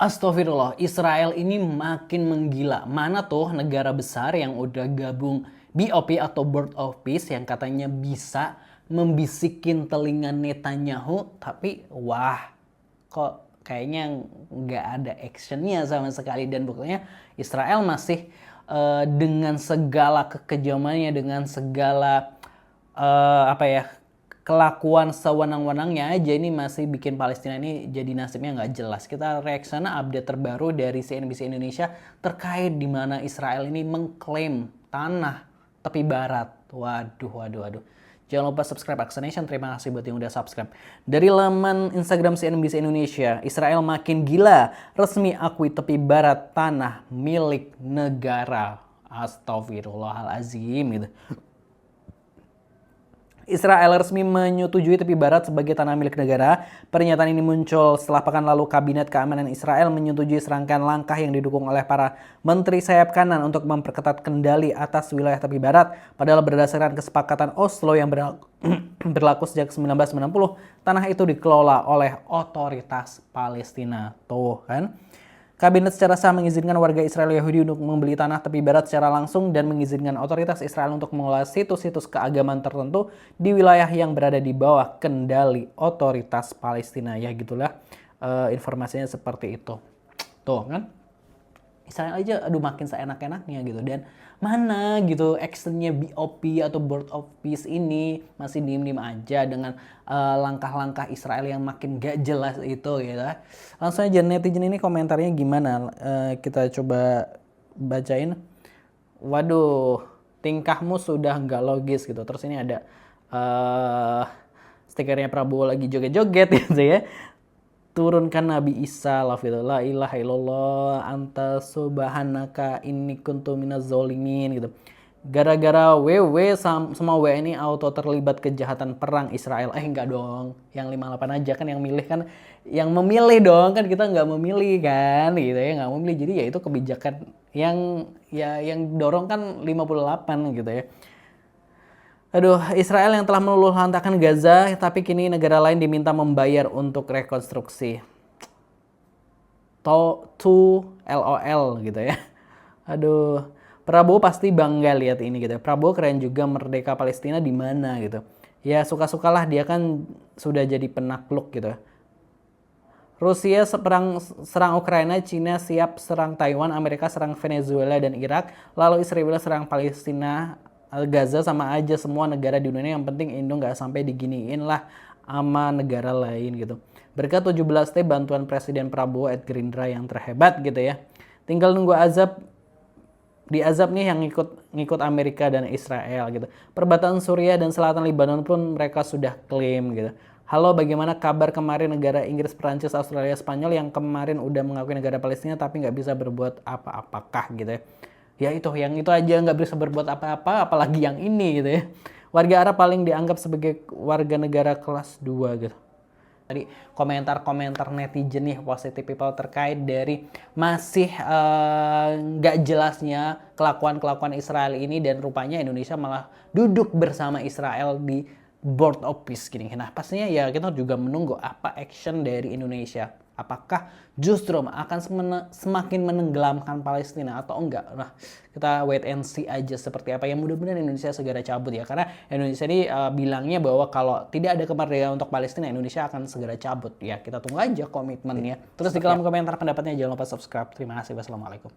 Astagfirullah, Israel ini makin menggila. Mana tuh negara besar yang udah gabung BOP atau Board of Peace yang katanya bisa membisikin telinga Netanyahu, tapi wah, kok kayaknya nggak ada actionnya sama sekali. Dan buktinya Israel masih dengan segala kekejamannya, dengan segala kelakuan sewenang-wenangnya aja ini masih bikin Palestina ini jadi nasibnya nggak jelas. Kita reaksana update terbaru dari CNBC Indonesia terkait di mana Israel ini mengklaim tanah tepi barat. Waduh. Jangan lupa subscribe Action Nation. Terima kasih buat yang udah subscribe. Dari laman Instagram CNBC Indonesia, Israel makin gila, resmi akui tepi barat tanah milik negara. Astagfirullahalazim gitu. Israel resmi menyetujui tepi barat sebagai tanah milik negara. Pernyataan ini muncul setelah pekan lalu Kabinet Keamanan Israel menyetujui serangkaian langkah yang didukung oleh para menteri sayap kanan untuk memperketat kendali atas wilayah tepi barat. Padahal berdasarkan kesepakatan Oslo yang berlaku sejak 1990, tanah itu dikelola oleh otoritas Palestina. Tuh kan. Kabinet secara sah mengizinkan warga Israel Yahudi untuk membeli tanah tepi barat secara langsung dan mengizinkan otoritas Israel untuk mengelola situs-situs keagamaan tertentu di wilayah yang berada di bawah kendali otoritas Palestina. Ya gitulah, informasinya seperti itu. Tuh kan, Israel aja aduh makin seenak-enaknya gitu. Dan mana gitu actionnya BOP atau Board of Peace ini masih diem-diem aja dengan langkah-langkah Israel yang makin gak jelas itu gitu. Langsung aja netizen ini komentarnya gimana, kita coba bacain. Waduh, tingkahmu sudah gak logis gitu. Terus ini ada stikernya Prabowo lagi joget-joget gitu ya. Turunkan Nabi Isa, la ilaha illallah anta subhanaka inni kuntu minaz zolimin gitu. Gara-gara WW semua WNI auto terlibat kejahatan perang Israel. Enggak dong, yang 58 aja kan yang milih kan, yang memilih dong kan, kita nggak memilih kan gitu ya, nggak memilih. Jadi ya itu kebijakan yang dorong kan 58 gitu ya. Aduh, Israel yang telah meluluhlantakkan Gaza, tapi kini negara lain diminta membayar untuk rekonstruksi. LOL gitu ya. Aduh, Prabowo pasti bangga lihat ini gitu. Prabowo keren juga, merdeka Palestina di mana gitu. Ya suka-sukalah, dia kan sudah jadi penakluk gitu. Rusia serang Ukraina, Cina siap serang Taiwan, Amerika serang Venezuela dan Irak, lalu Israel serang Palestina, Gaza, sama aja semua negara di dunia. Yang penting Indo nggak sampai diginiin lah sama negara lain gitu. Berkat 17T bantuan Presiden Prabowo @Gerindra yang terhebat gitu ya. Tinggal nunggu azab nih yang ngikut Amerika dan Israel gitu. Perbatasan Suriah dan selatan Lebanon pun mereka sudah klaim gitu. Halo, bagaimana kabar kemarin negara Inggris, Perancis, Australia, Spanyol yang kemarin udah mengakui negara Palestina tapi nggak bisa berbuat apa-apakah gitu ya. Ya itu, yang itu aja nggak bisa berbuat apa-apa, apalagi yang ini gitu ya. Warga Arab paling dianggap sebagai warga negara kelas 2 gitu. Tadi komentar-komentar netizen nih, positive people, terkait dari masih nggak jelasnya kelakuan Israel ini, dan rupanya Indonesia malah duduk bersama Israel di Board of Peace gini. Nah pastinya ya kita juga menunggu apa action dari Indonesia. Apakah justru akan semakin menenggelamkan Palestina atau enggak? Nah, kita wait and see aja seperti apa. Yang mudah-mudahan Indonesia segera cabut ya. Karena Indonesia ini bilangnya bahwa kalau tidak ada kemerdekaan untuk Palestina, Indonesia akan segera cabut. Ya, kita tunggu aja komitmennya. Terus di kolom komentar pendapatnya, jangan lupa subscribe. Terima kasih. Wassalamualaikum.